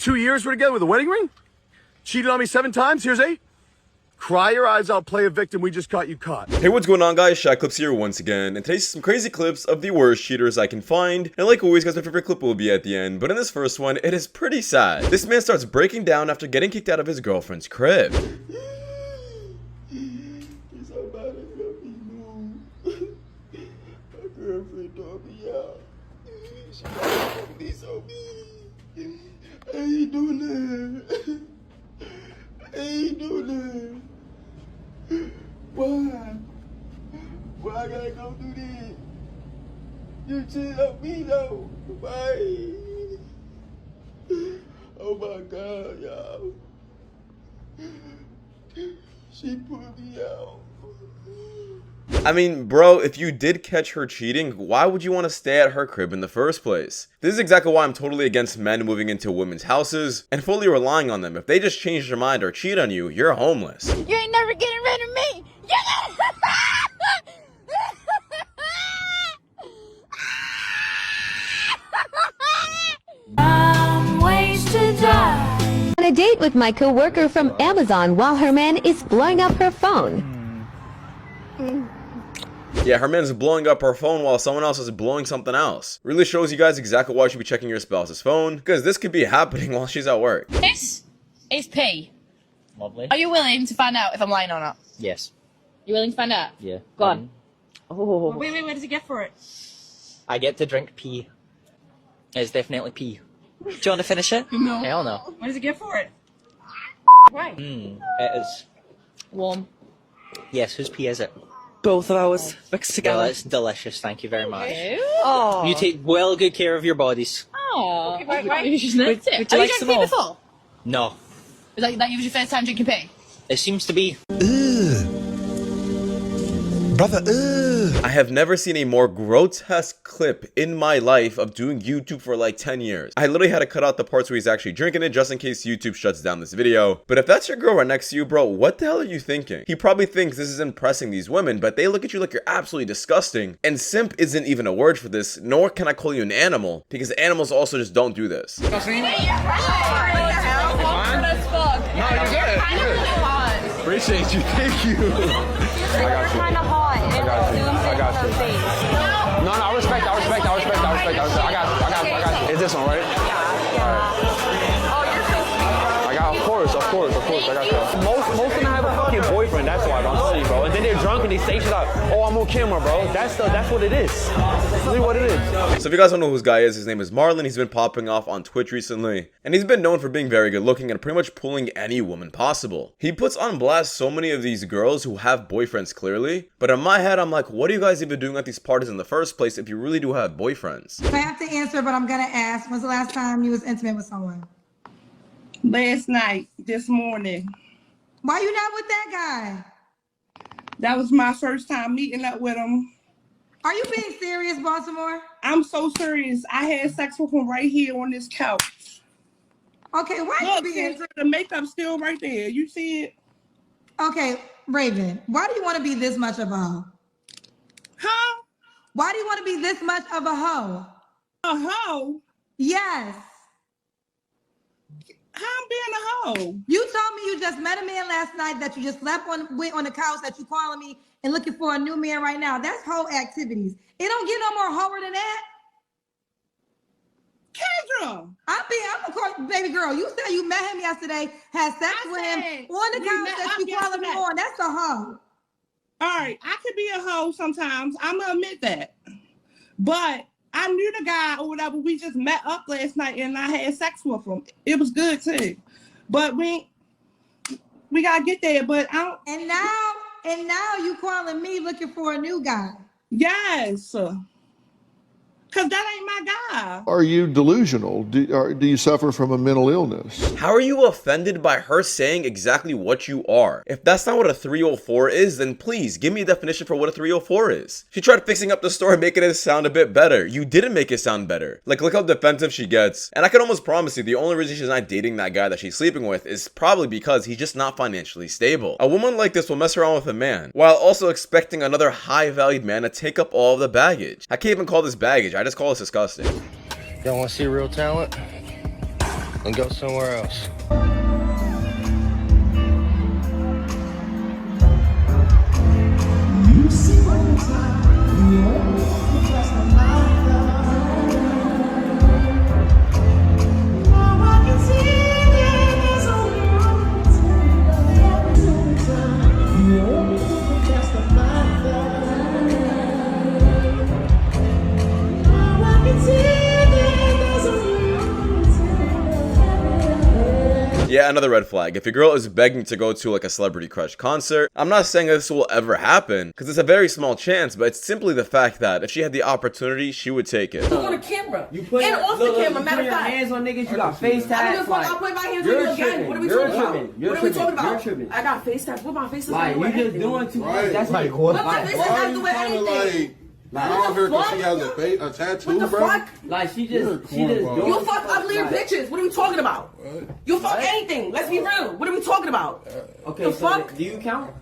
2 years we're together with a wedding ring? Cheated on me 7 times, here's 8. Cry your eyes out, play a victim, we just caught you caught. Hey, what's going on, guys? Shak-Clips here once again, and today's some crazy clips of the worst cheaters I can find. And like always, guys, my favorite clip will be at the end, but in this first one, it is pretty sad. This man starts breaking down after getting kicked out of his girlfriend's crib. My girlfriend threw me out. She told me so mean. I ain't doing that. I ain't doing that. Why? Why I gotta go through this? You cheated on me though. Why? Oh my God, y'all. She put me out. I mean, bro, if you did catch her cheating, why would you want to stay at her crib in the first place? This is exactly why I'm totally against men moving into women's houses and fully relying on them. If they just change their mind or cheat on you, you're homeless. You ain't never getting rid of me! I'm wasted time. On a date with my co-worker from Amazon while her man is blowing up her phone. Yeah, her man's blowing up her phone while someone else is blowing something else. Really shows you guys exactly why you should be checking your spouse's phone, because this could be happening while she's at work. This is P. Lovely. Are you willing to find out if I'm lying or not? Yes. You willing to find out? Yeah. Go on. Oh. Wait, where does he get for it? I get to drink pee. It's definitely pee. Do you want to finish it? No. Hell no. What does he get for it? Why? It is. Warm. Yes, whose pee is it? Both of ours mixed Well, together. it's delicious, thank you very much. Oh. You take well good care of your bodies. Oh. Okay, right. You just Would you Have you like drank some pee more? before? No. Is that was your first time drinking pee? It seems to be. I have never seen a more grotesque clip in my life of doing YouTube for like 10 years. I literally had to cut out the parts where he's actually drinking it just in case YouTube shuts down this video. But if that's your girl right next to you, bro, what the hell are you thinking? He probably thinks this is impressing these women, but they look at you like you're absolutely disgusting. And simp isn't even a word for this, nor can I call you an animal, because animals also just don't do this. No, you're good. Appreciate you, thank you. I got you. No, I respect. I got you. Is this one right? I got, of course, I got you. Most of them have a fucking boyfriend, that's why, I'm telling you, bro. And then they're drunk and they say shit like, oh, I'm on camera, bro. That's what it is. That's really what it is. So if you guys don't know who this guy is, his name is Marlon. He's been popping off on Twitch recently, and he's been known for being very good looking and pretty much pulling any woman possible. He puts on blast so many of these girls who have boyfriends clearly, but in my head I'm like, what are you guys even doing at these parties in the first place if you really do have boyfriends? I have to answer, but I'm gonna ask, when's the last time you was intimate with someone? Last night, this morning. Why you not with that guy? That was my first time meeting up with him. Are you being serious, Baltimore? I'm so serious. I had sex with him right here on this couch. Okay, why Look, you being... the makeup's still right there. You see it? Okay, Raven, why do you want to be this much of a hoe? Huh? Why do you want to be this much of a hoe? A hoe? Yes. How I'm being a hoe? You told me you just met a man last night that you just slept on the couch, that you calling me and looking for a new man right now. That's hoe activities. It don't get no more hoer than that. Kendra! I'm of course, baby girl. You said you met him yesterday, had sex with him on the couch that you calling me on. That's a hoe. All right, I could be a hoe sometimes. I'm gonna admit that. But I knew the guy or whatever. We just met up last night and I had sex with him. It was good too. But we gotta get there. But I don't. And now you calling me looking for a new guy. Yes. Because that ain't my guy. Are you delusional? Do you suffer from a mental illness? How are you offended by her saying exactly what you are? If that's not what a 304 is, then please give me a definition for what a 304 is. She tried fixing up the story, making it sound a bit better. You didn't make it sound better. Like, look how defensive she gets. And I can almost promise you, the only reason she's not dating that guy that she's sleeping with is probably because he's just not financially stable. A woman like this will mess around with a man, while also expecting another high-valued man to take up all of the baggage. I can't even call this baggage. I just call this disgusting. Y'all want to see real talent? and go somewhere else. Yeah, another red flag. If your girl is begging to go to like a celebrity crush concert, I'm not saying this will ever happen, because it's a very small chance, but it's simply the fact that if she had the opportunity, she would take it. On the camera. You put and off the camera, matter of fact. hands on niggas, you got face tats. I'll put my hands on you again. What are we talking about? What are we talking about? I got face tats. What my face is like, you just doing too much. That's like, what my face is not doing anything. Like, I don't hear because she has a tattoo, what the bro. Fuck? Like, she just doing. You fuck uglier bitches. What are we talking about? You fuck anything. Let's be real. What are we talking about? Okay, the so fuck? do you count?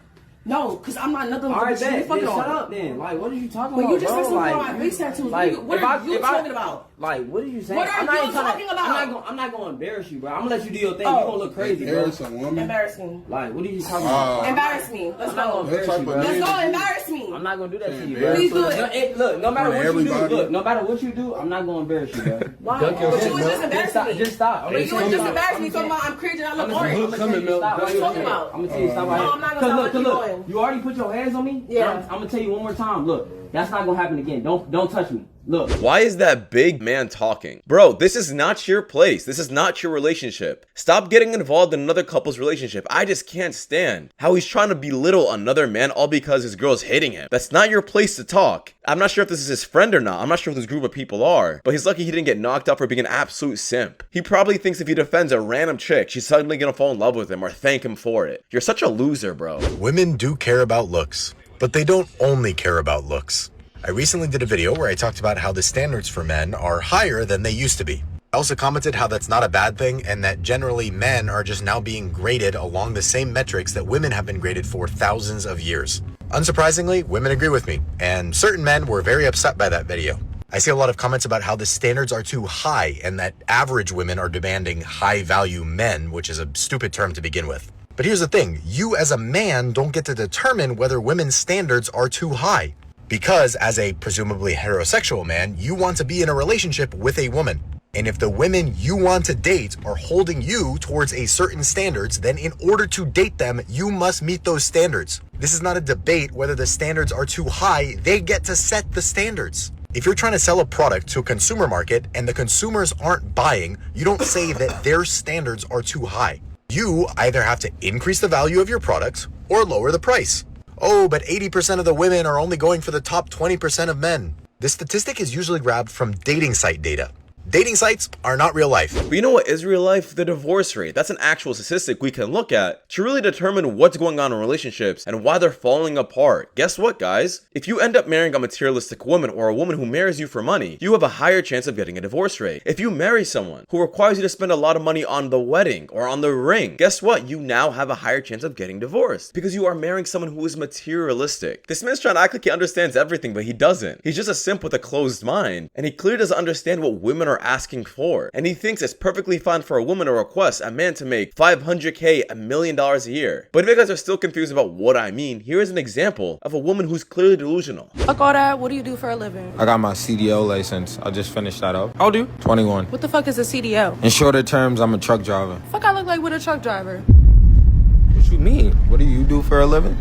No, because I'm not nothing. All right, you fucking shut up then. Like, what are you talking well, about, you just bro? said something Like, about my face tattoos. Like, what are you talking about? Like, what are you saying? What are you talking about? I'm not going to embarrass you, bro. I'm going to let you do your thing. You're going to look crazy, bro. Embarrass a woman? Embarrass me. Like, what are you talking about? Embarrass me. Let's go. Let's go embarrass me. I'm not going to do that to you, bro. Please do it. Look, no matter what you do, I'm not going to embarrass you, bro. Why? But you was just embarrassing me. Just stop. But you was just embarrassing me talking about I'm crazy and I look orange. What are you talking about? I'm going to tell you stop right here. No, I'm not going to stop. Look, you already put your hands on me? Yeah. I'm going to tell you one more time. Look, that's not going to happen again. Don't touch me. Look. Why is that big man talking? Bro, this is not your place. This is not your relationship. Stop getting involved in another couple's relationship. I just can't stand how he's trying to belittle another man all because his girl's hitting him. That's not your place to talk. I'm not sure if this is his friend or not. I'm not sure who this group of people are. But he's lucky he didn't get knocked out for being an absolute simp. He probably thinks if he defends a random chick, she's suddenly gonna fall in love with him or thank him for it. You're such a loser, bro. Women do care about looks, but they don't only care about looks. I recently did a video where I talked about how the standards for men are higher than they used to be. I also commented how that's not a bad thing and that generally men are just now being graded along the same metrics that women have been graded for thousands of years. Unsurprisingly, women agree with me, and certain men were very upset by that video. I see a lot of comments about how the standards are too high and that average women are demanding high-value men, which is a stupid term to begin with. But here's the thing, you as a man don't get to determine whether women's standards are too high. Because as a presumably heterosexual man, you want to be in a relationship with a woman. And if the women you want to date are holding you towards a certain standards, then in order to date them, you must meet those standards. This is not a debate whether the standards are too high, they get to set the standards. If you're trying to sell a product to a consumer market and the consumers aren't buying, you don't say that their standards are too high. You either have to increase the value of your product or lower the price. Oh, but 80% of the women are only going for the top 20% of men. This statistic is usually grabbed from dating site data. Dating sites are not real life. But you know what is real life? The divorce rate. That's an actual statistic we can look at to really determine what's going on in relationships and why they're falling apart. Guess what, guys? If you end up marrying a materialistic woman or a woman who marries you for money, you have a higher chance of getting a divorce rate. If you marry someone who requires you to spend a lot of money on the wedding or on the ring, guess what? You now have a higher chance of getting divorced because you are marrying someone who is materialistic. This man's trying to act like he understands everything, but he doesn't. He's just a simp with a closed mind, and he clearly doesn't understand what women are asking for. And he thinks it's perfectly fine for a woman to request a man to make $500K, $1 million a year. But if you guys are still confused about what I mean, here is an example of a woman who's clearly delusional. Fuck all that. What do you do for a living? I got my CDL license. I just finished that up. How old are you? 21. What the fuck is a CDL? In shorter terms, I'm a truck driver. Fuck I look like with a truck driver. What you mean? What do you do for a living?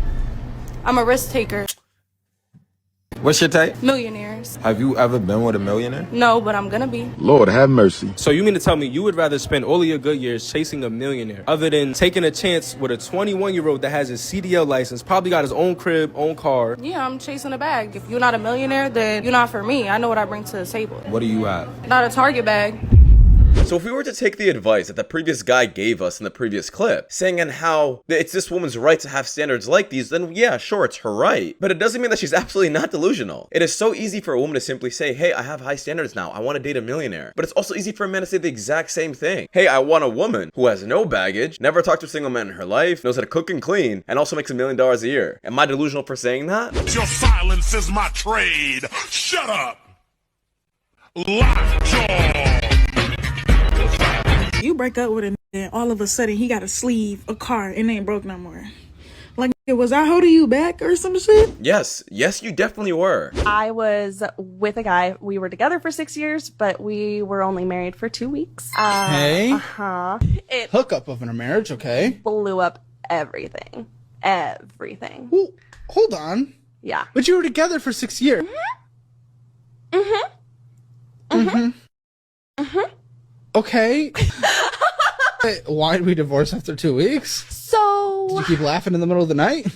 I'm a risk taker. What's your type? Millionaires. Have you ever been with a millionaire? No, but I'm gonna be. Lord have mercy. So you mean to tell me you would rather spend all of your good years chasing a millionaire other than taking a chance with a 21-year-old that has his CDL license, probably got his own crib, own car? Yeah, I'm chasing a bag. If you're not a millionaire, then you're not for me. I know what I bring to the table. What do you have? Not a Target bag. So if we were to take the advice that the previous guy gave us in the previous clip, saying and how it's this woman's right to have standards like these, then yeah, sure, it's her right. But it doesn't mean that she's absolutely not delusional. It is so easy for a woman to simply say, hey, I have high standards now. I want to date a millionaire. But it's also easy for a man to say the exact same thing. Hey, I want a woman who has no baggage, never talked to a single man in her life, knows how to cook and clean, and also makes $1 million a year. Am I delusional for saying that? Your silence is my trade. Shut up. Lockjaw. You break up with a nigga and all of a sudden he got a sleeve, a car, and ain't broke no more. Like, was I holding you back or some shit? Yes, you definitely were. I was with a guy. We were together for 6 years, but we were only married for 2 weeks. Hey. It Hookup of a marriage, okay. blew up everything. Everything. Well, hold on. Yeah. But you were together for 6 years. Okay. Why did we divorce after 2 weeks? So... Did you keep laughing in the middle of the night?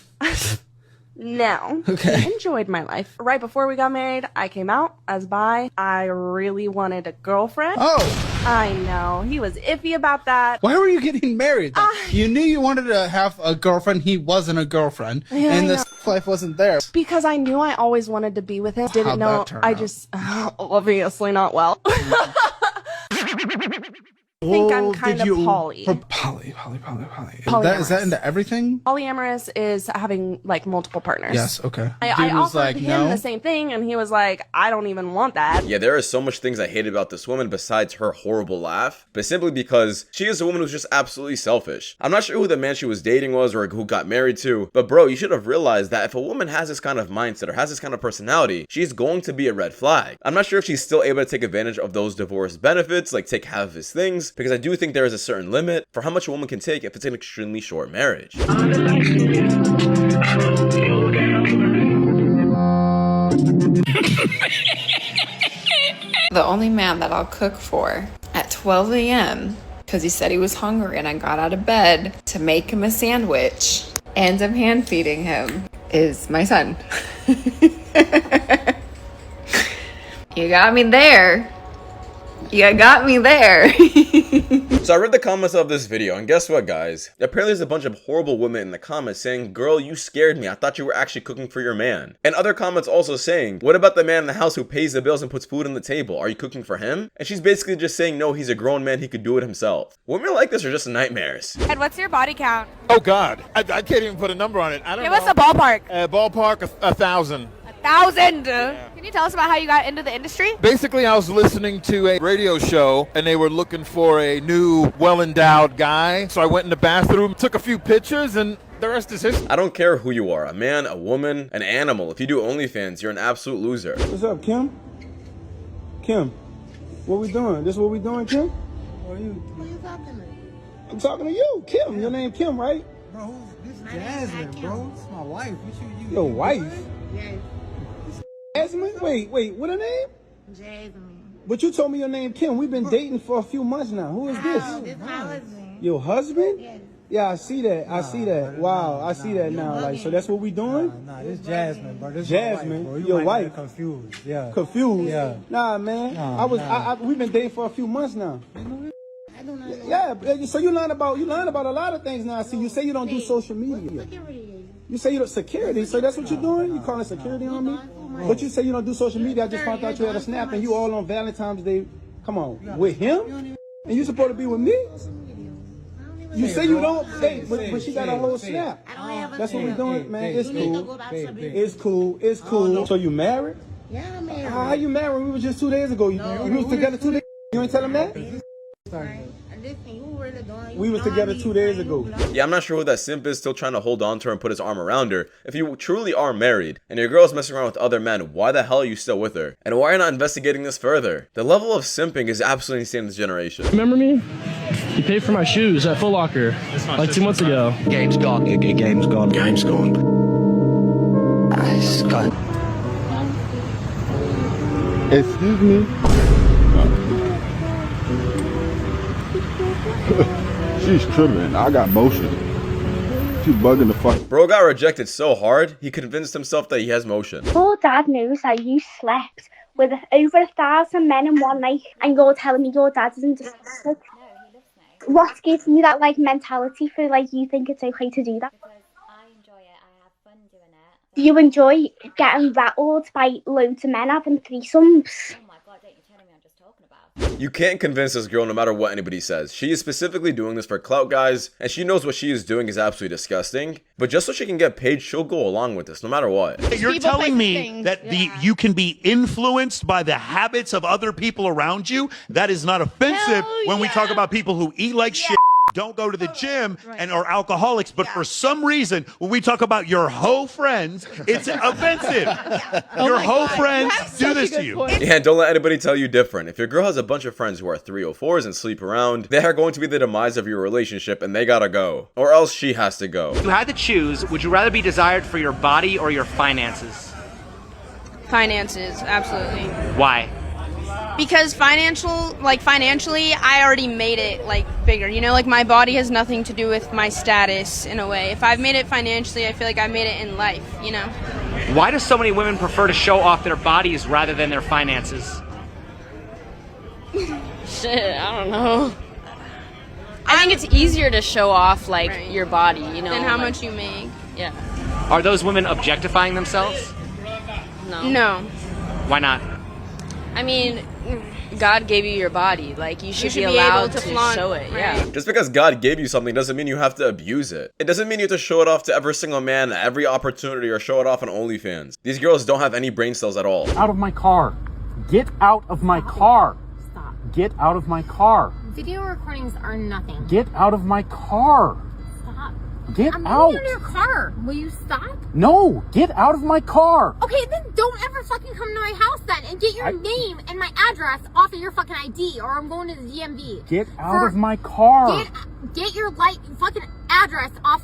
No. Okay. I enjoyed my life. Right before we got married, I came out as bi. I really wanted a girlfriend. Oh. I know. He was iffy about that. Why were you getting married then? You knew you wanted to have a girlfriend. He wasn't a girlfriend. Yeah, and I the life wasn't there. Because I knew I always wanted to be with him. Didn't How'd know. that turn I out? just obviously not well. I think I'm kind of poly. Poly. Is that into everything? Polyamorous is having like multiple partners. Yes, okay. I Dude was offered like, him no. the same thing, and he was like, I don't even want that. Yeah, there are so much things I hate about this woman besides her horrible laugh, but simply because she is a woman who's just absolutely selfish. I'm not sure who the man she was dating was or who got married to, but bro, you should have realized that if a woman has this kind of mindset or has this kind of personality, she's going to be a red flag. I'm not sure if she's still able to take advantage of those divorce benefits, like take half of his things, because I do think there is a certain limit for how much a woman can take if it's an extremely short marriage. The only man that I'll cook for at 12 a.m. because he said he was hungry and I got out of bed to make him a sandwich and I'm hand feeding him is my son. You got me there. You got me there. So I read the comments of this video, and guess what, guys? Apparently there's a bunch of horrible women in the comments saying, girl, you scared me. I thought you were actually cooking for your man. And other comments also saying, what about the man in the house who pays the bills and puts food on the table? Are you cooking for him? And she's basically just saying, no, he's a grown man. He could do it himself. Women like this are just nightmares. And what's your body count? Oh, God. I can't even put a number on it. I don't Give know. us a ballpark. Ballpark, 1,000. 1,000. Can you tell us about how you got into the industry? Basically, I was listening to a radio show, and they were looking for a new, well-endowed guy. So I went in the bathroom, took a few pictures, and the rest is history. I don't care who you are, a man, a woman, an animal. If you do OnlyFans, you're an absolute loser. What's up, Kim? Kim, what we doing? This what we doing, Kim? Who are you talking to? I'm talking to you, Kim. Your name Kim, right? Bro, this is Jasmine, bro. This is my wife. What you Your wife? Yes. Jasmine? Wait, what her name? Jasmine. But you told me your name Kim. We've been dating for a few months now. Who is this? This is my husband. Your husband? Yes. Yeah, I see that. I see that. Wow, I see that now. Like, so that's what we doing? Nah, this is Jasmine, bro. This is Jasmine, my wife, bro. your might wife. get confused. Yeah. Confused? Yeah. Nah, man. We've been dating for a few months now. I don't know. Yeah, so you learn about a lot of things now. See, you say you don't do social media. You say you don't security, so that's what you're doing? You calling security on me? But you say you don't do social media. I just found out you had a snap and you all on Valentine's Day. Come on, with him? And you supposed to be with me? You say you don't, but she got a whole snap. That's what we're doing, man. It's cool. It's cool. It's cool. So you married? Yeah, I'm married. How you married? We were just 2 days ago. We was together 2 days. You ain't tell him that? We was together 2 days ago. Yeah, I'm not sure who that simp is still trying to hold on to her and put his arm around her. If you truly are married and your girl's messing around with other men, why the hell are you still with her? And why are you not investigating this further? The level of simping is absolutely insane in this generation. Remember me? You paid for my shoes at Foot Locker like 2 months ago. Game's gone. Game's gone. Game's gone. It's gone. Excuse me. She's tripping. I got motion. She's bugging the fuck. Bro got rejected so hard, he convinced himself that he has motion. Your dad knows that you slept with over 1,000 men in one night, and you're telling me your dad isn't disgusted. What gives you that mentality for you think it's okay to do that? Because I enjoy it, I have fun doing it. Do you enjoy getting rattled by loads of men having threesomes? Oh my god, don't you tell me I'm just talking about. You can't convince this girl no matter what anybody says. She is specifically doing this for clout, guys, and she knows what she is doing is absolutely disgusting. But just so she can get paid, she'll go along with this no matter what. You're telling me that you can be influenced by the habits of other people around you? That is not offensive when we talk about people who eat like shit, don't go to the gym, and are alcoholics. But for some reason, when we talk about your hoe friends, it's offensive. Your hoe friends do this to you. Yeah, don't let anybody tell you different. If your girl has a bunch of friends who are 304s and sleep around, they are going to be the demise of your relationship and they gotta go. Or else she has to go. If you had to choose, would you rather be desired for your body or your finances? Finances, absolutely. Why? Because financially, I already made it bigger. You know, my body has nothing to do with my status in a way. If I've made it financially, I feel like I made it in life, you know? Why do so many women prefer to show off their bodies rather than their finances? Shit, I don't know. I think it's easier to show off your body, you know, than how much you make. Yeah. Are those women objectifying themselves? No. Why not? I mean, God gave you your body. You should be allowed to flaunt, show it. right? Yeah. Just because God gave you something doesn't mean you have to abuse it. It doesn't mean you have to show it off to every single man at every opportunity or show it off on OnlyFans. These girls don't have any brain cells at all. Out of my car. Get out of my car. Stop. Get out of my car. Video recordings are nothing. Get out of my car. Stop. Get I'm out. in your car. Will you stop? No, get out of my car. Okay, then don't ever fucking come to my house then and get your name and my address off of your fucking ID or I'm going to the DMV. Get out of my car. Get your fucking address off.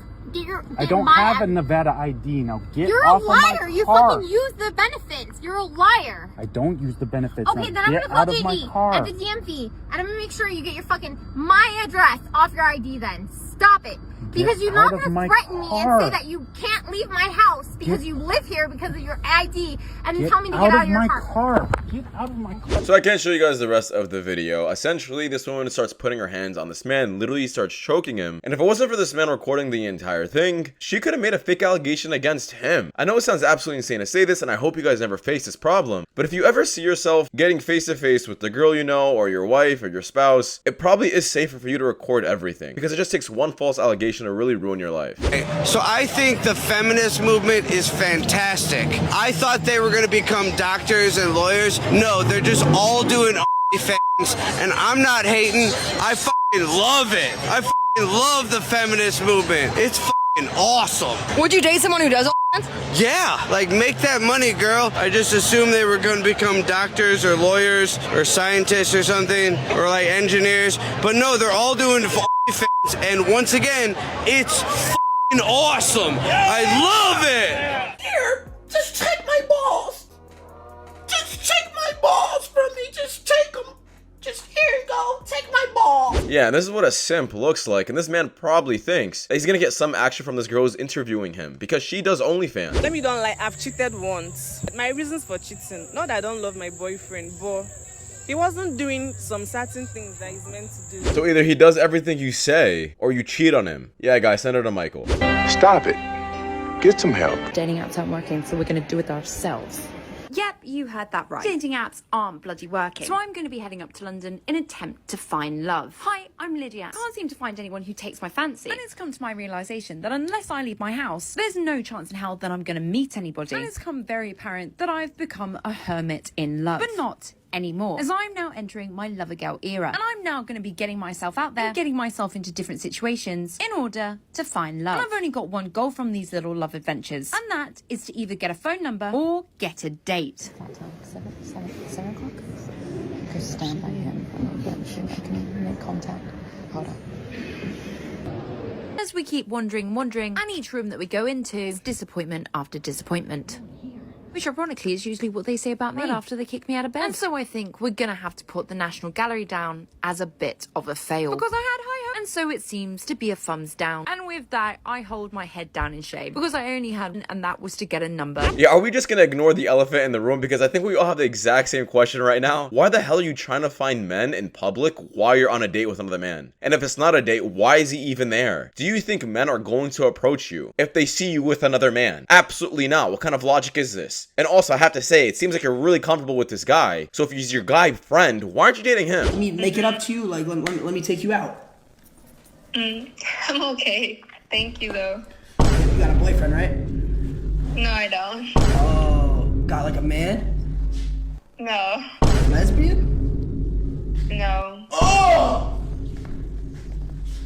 I don't have a Nevada ID now. Get You're off a of my liar. You car. fucking use the benefits. You're a liar. I don't use the benefits. Okay, now. then Get I'm gonna out call of my JD car. at the DMV and I'm gonna make sure you get your fucking my address off your ID then. Stop it. Because you're not gonna threaten me and say that you can't leave my house because you live here because of your ID and then tell me to get out of your car. Get out of my car. So I can't show you guys the rest of the video. Essentially, this woman starts putting her hands on this man, literally starts choking him. And if it wasn't for this man recording the entire thing, she could have made a fake allegation against him. I know it sounds absolutely insane to say this, and I hope you guys never face this problem. But if you ever see yourself getting face to face with the girl you know, or your wife, or your spouse, it probably is safer for you to record everything. Because it just takes one false allegation to really ruin your life. So I think the feminist movement is fantastic. I thought they were going to become doctors and lawyers. No, they're just all doing OnlyFans, and I'm not hating. I fucking love it. I fucking love the feminist movement. It's fucking awesome. Would you date someone who does OnlyFans? Yeah, make that money, girl. I just assumed they were going to become doctors or lawyers or scientists or something, or engineers. But no, they're all doing OnlyFans, and once again, it's fucking awesome. I love it. Here, just take my balls. Just take my balls from me. Just take them. Just here you go. Take my balls. Yeah, and this is what a simp looks like, and this man probably thinks that he's gonna get some action from this girl who's interviewing him because she does OnlyFans. Let me don't lie, I've cheated once. My reasons for cheating, not that I don't love my boyfriend, but he wasn't doing some certain things that he's meant to do. So either he does everything you say, or you cheat on him. Yeah, guys, send her to Michael. Stop it. Get some help. Dating apps aren't working, so we're going to do it ourselves. Yep, you heard that right. Dating apps aren't bloody working. So I'm going to be heading up to London in an attempt to find love. Hi, I'm Lydia. Can't seem to find anyone who takes my fancy. And it's come to my realisation that unless I leave my house, there's no chance in hell that I'm going to meet anybody. And it's become very apparent that I've become a hermit in love. But not anymore, as I'm now entering my lover girl era, and I'm now going to be getting myself out there and getting myself into different situations in order to find love. And I've only got one goal from these little love adventures, and that is to either get a phone number or get a date. 7 o'clock? Go stand by him and I'm sure I can make contact. Hold on. As we keep wandering, and each room that we go into is disappointment after disappointment. Which ironically is usually what they say about me right after they kick me out of bed. And so I think we're gonna have to put the National Gallery down as a bit of a fail. Because I had high And so it seems to be a thumbs down. And with that, I hold my head down in shame because I only had one, and that was to get a number. Yeah, are we just gonna ignore the elephant in the room? Because I think we all have the exact same question right now. Why the hell are you trying to find men in public while you're on a date with another man? And if it's not a date, why is he even there? Do you think men are going to approach you if they see you with another man? Absolutely not. What kind of logic is this? And also, I have to say, it seems like you're really comfortable with this guy. So if he's your guy friend, why aren't you dating him? Let me make it up to you. Like, let me take you out. I'm okay. Thank you, though. You got a boyfriend, right? No, I don't. Oh, got like a man? No. Lesbian? No. Oh!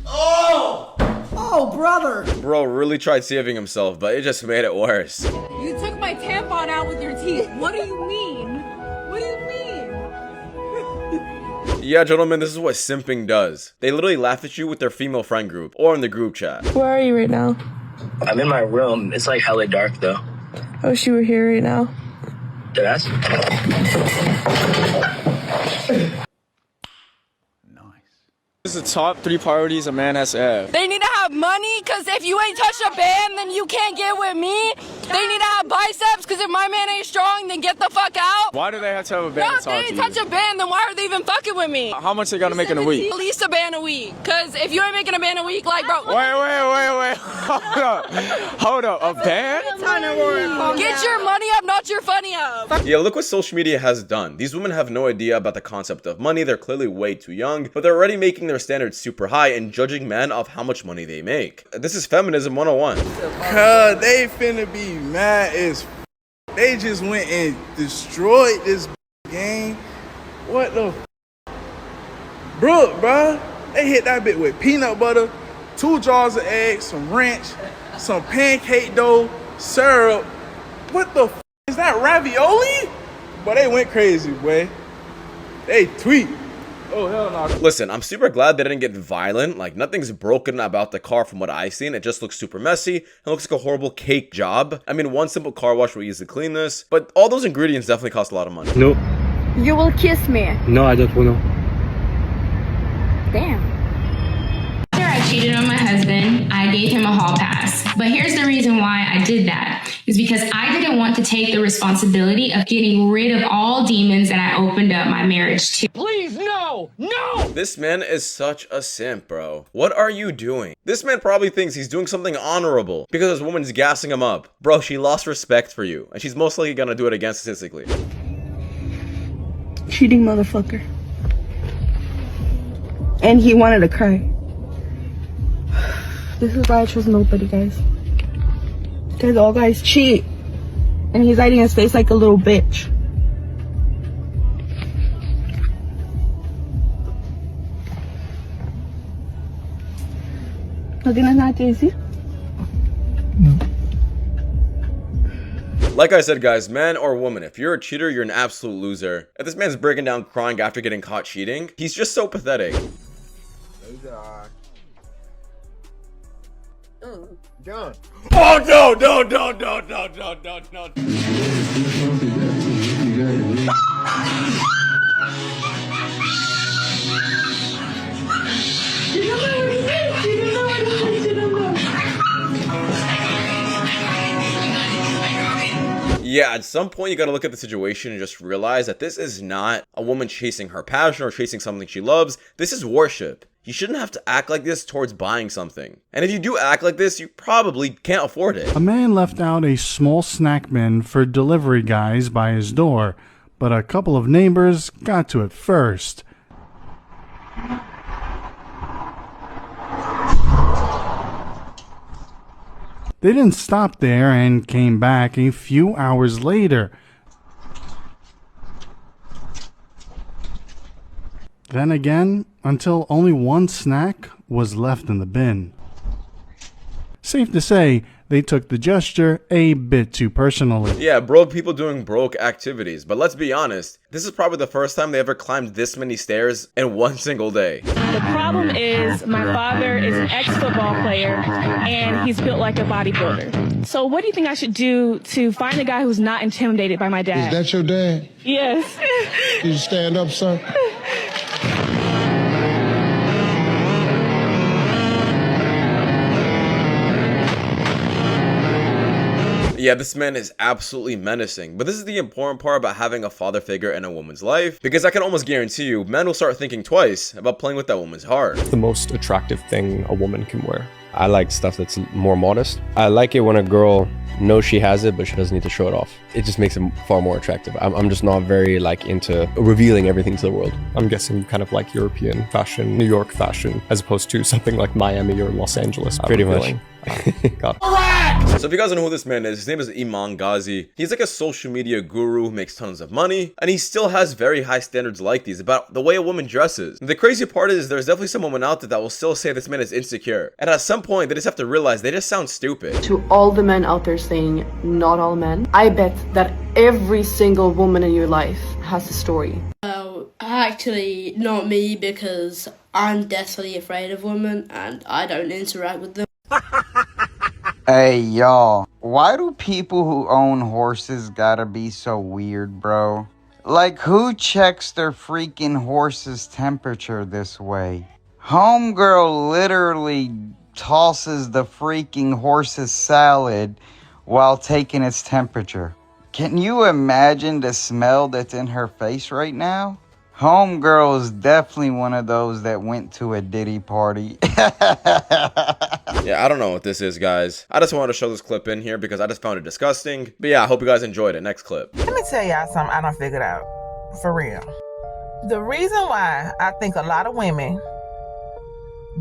Oh! Oh, brother! Bro really tried saving himself, but it just made it worse. You took my tampon out with your teeth. What do you mean? What do you mean? Yeah, gentlemen, this is what simping does. They literally laugh at you with their female friend group or in the group chat. Where are you right now? I'm in my room. It's like hella dark though. I wish you were here right now. Did I? This is the top 3 priorities a man has to have. They need to have money, because if you ain't touch a band, then you can't get with me. They need to have biceps, because if my man ain't strong, then get the fuck out. Why do they have to have a band No, to if they talk ain't to touch you? a band, then why are they even fucking with me? How much they gotta make in a week? At least a band a week, because if you ain't making a band a week, like, bro. Wait. Hold up. A band? Get your money up, not your funny up. Yeah, look what social media has done. These women have no idea about the concept of money. They're clearly way too young, but they're already making their standards super high and judging men off how much money they make. This is feminism 101. Cuz they finna be mad as they just went and destroyed this game. What the Brooke, bruh? They hit that bit with peanut butter, 2 jars of eggs, some ranch, some pancake dough, syrup. What the is that, ravioli? But they went crazy, boy. They tweet. Oh, hell no. Listen, I'm super glad they didn't get violent. Like, nothing's broken about the car from what I've seen. It just looks super messy. It looks like a horrible cake job. I mean, one simple car wash will easily clean this, but all those ingredients definitely cost a lot of money. No. You will kiss me. No, I don't wanna. Damn. After I cheated on my husband, I gave him a hall pass. But here's the reason why I did that. Is because I didn't want to take the responsibility of getting rid of all demons that I opened up my marriage to. Please, no! This man is such a simp, bro. What are you doing? This man probably thinks he's doing something honorable because this woman's gassing him up. Bro, she lost respect for you, and she's most likely gonna do it again statistically. Cheating motherfucker. And he wanted to cry. This is why I trust nobody, guys. Because all guys cheat. And he's hiding his face like a little bitch. ¿No tienes nada que decir? Like I said, guys, man or woman, if you're a cheater, you're an absolute loser. If this man's breaking down crying after getting caught cheating, he's just so pathetic. John. Oh, no. Yeah, at some point you gotta look at the situation and just realize that this is not a woman chasing her passion or chasing something she loves. This is worship. You shouldn't have to act like this towards buying something. And if you do act like this, you probably can't afford it. A man left out a small snack bin for delivery guys by his door, but a couple of neighbors got to it first. They didn't stop there and came back a few hours later. Then again, until only one snack was left in the bin. Safe to say, they took the gesture a bit too personally. Yeah, broke people doing broke activities, but let's be honest, this is probably the first time they ever climbed this many stairs in one single day. The problem is my father is an ex-football player and he's built like a bodybuilder. So what do you think I should do to find a guy who's not intimidated by my dad? Is that your dad? Yes. Did you stand up, son? Yeah, this man is absolutely menacing. But this is the important part about having a father figure in a woman's life, because I can almost guarantee you, men will start thinking twice about playing with that woman's heart. The most attractive thing a woman can wear. I like stuff that's more modest. I like it when a girl knows she has it, but she doesn't need to show it off. It just makes it far more attractive. I'm just not very like into revealing everything to the world. I'm guessing kind of like European fashion, New York fashion, as opposed to something like Miami or Los Angeles. Pretty much. God. So if you guys don't know who this man is, his name is Iman Ghazi. He's like a social media guru who makes tons of money, and he still has very high standards like these about the way a woman dresses. And the crazy part is there's definitely some women out there that will still say this man is insecure. And at some point, they just have to realize they just sound stupid. To all the men out there saying, not all men, I bet that every single woman in your life has a story. Actually, not me, because I'm deathly afraid of women and I don't interact with them. Hey, y'all. Why do people who own horses gotta be so weird, bro? Like, who checks their freaking horse's temperature this way? Homegirl literally tosses the freaking horse's salad while taking its temperature. Can you imagine the smell that's in her face right now? Homegirl is definitely one of those that went to a Diddy party. Yeah, I don't know what this is, guys. I just wanted to show this clip in here because I just found it disgusting. But yeah, I hope you guys enjoyed it. Next clip. Let me tell y'all something I done figured out. For real. The reason why I think a lot of women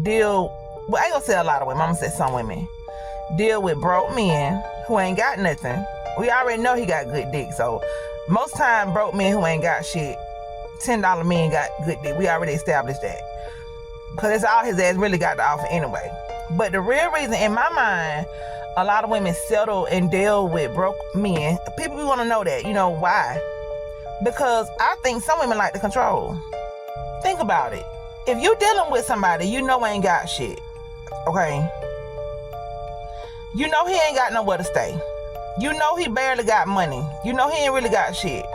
deal... Well, I ain't gonna say a lot of women. I'm gonna say some women deal with broke men who ain't got nothing. We already know he got good dick. So most time broke men who ain't got shit, $10 men got good dick. We already established that. Because that's all his ass really got to offer anyway. But the real reason, in my mind, a lot of women settle and deal with broke men. People, we want to know that. You know why? Because I think some women like to control. Think about it. If you dealing with somebody you know ain't got shit, okay? You know he ain't got nowhere to stay. You know he barely got money. You know he ain't really got shit.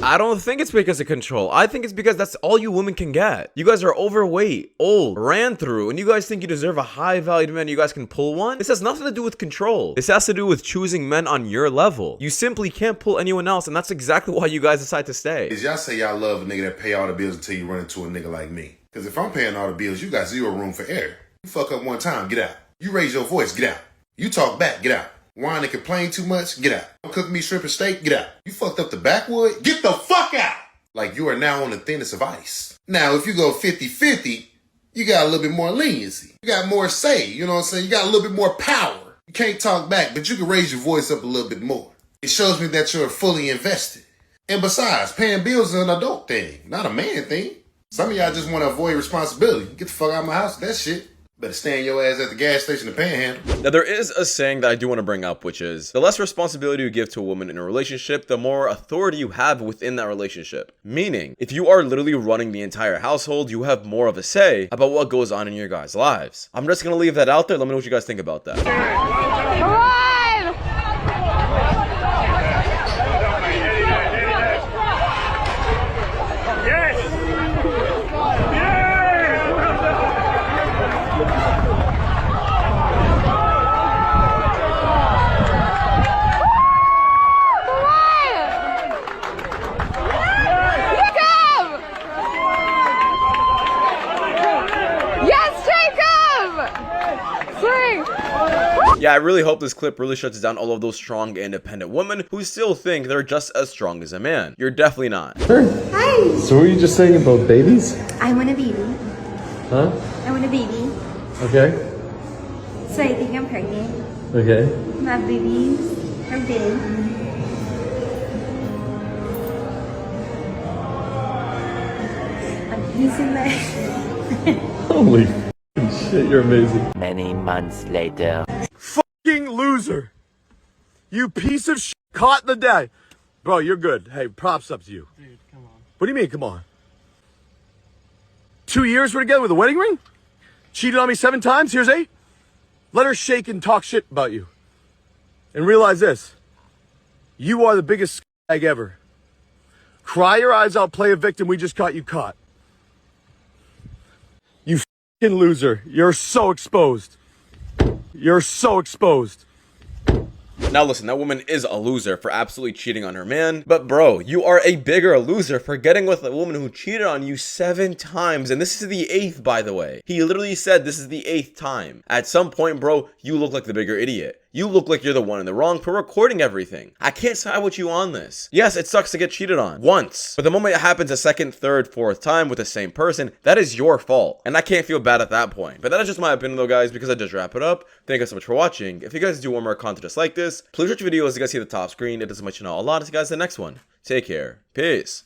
I don't think it's because of control. I think it's because that's all you women can get. You guys are overweight, old, ran through, and you guys think you deserve a high-valued man. You guys can pull one? This has nothing to do with control. This has to do with choosing men on your level. You simply can't pull anyone else, and that's exactly why you guys decide to stay. Y'all say y'all love a nigga that pay all the bills until you run into a nigga like me. Because if I'm paying all the bills, you got zero room for error. You fuck up one time, get out. You raise your voice, get out. You talk back, get out. Whine and complain too much, get out. Don't cook me shrimp and steak, get out. You fucked up the backwood, get the fuck out! Like you are now on the thinnest of ice. Now, if you go 50-50, you got a little bit more leniency. You got more say, you know what I'm saying? You got a little bit more power. You can't talk back, but you can raise your voice up a little bit more. It shows me that you're fully invested. And besides, paying bills is an adult thing, not a man thing. Some of y'all just want to avoid responsibility. Get the fuck out of my house with that shit. Better stand your ass at the gas station to panhandle. Now, there is a saying that I do want to bring up, which is, the less responsibility you give to a woman in a relationship, the more authority you have within that relationship. Meaning, if you are literally running the entire household, you have more of a say about what goes on in your guys' lives. I'm just going to leave that out there. Let me know what you guys think about that. Come on! Yeah, I really hope this clip really shuts down all of those strong, independent women who still think they're just as strong as a man. You're definitely not. Hi! So what were you just saying about babies? I want a baby. Huh? I want a baby. Okay. So I think I'm pregnant. Okay. My babies are big. I'm using my... Holy shit, you're amazing. Many months later. Fucking loser. You piece of shit caught in the day. Bro, you're good. Hey, props up to you. Dude, come on. What do you mean, come on? 2 years we're together with a wedding ring? Cheated on me 7 times, here's 8? Let her shake and talk shit about you. And realize this. You are the biggest scumbag ever. Cry your eyes out, play a victim, we just caught you caught. You fucking loser. You're so exposed. You're so exposed. Now listen, that woman is a loser for absolutely cheating on her man, but bro, you are a bigger loser for getting with a woman who cheated on you 7 times, and this is the 8th, by the way. He literally said this is the 8th time. At some point, bro, you look like the bigger idiot. You look like you're the one in the wrong for recording everything. I can't side with you on this. Yes, it sucks to get cheated on once, but the moment it happens a second, third, fourth time with the same person, that is your fault, and I can't feel bad at that point. But that is just my opinion though, guys, because I just wrap it up. Thank you guys so much for watching. If you guys do want more content just like this, please watch videos as you guys see the top screen. It doesn't much you know a lot. I'll see you guys in the next one. Take care. Peace.